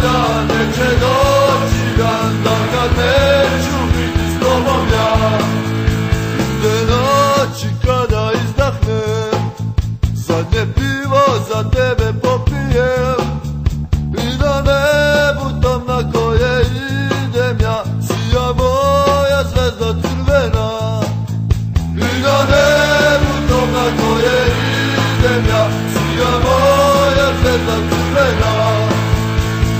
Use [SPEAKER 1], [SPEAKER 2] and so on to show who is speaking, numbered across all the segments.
[SPEAKER 1] Nikada neće doći dan da kad neću biti s tobom ja. Te noći kada izdahnem, zadnje pivo za tebe popijem, i na nebu tam na koje idem ja sija moja zvezda crvena. I na nebu tam na koje idem ja sija moja zvezda crvena.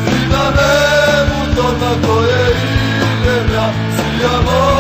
[SPEAKER 1] I na nebu tam na koje idem ja sija moja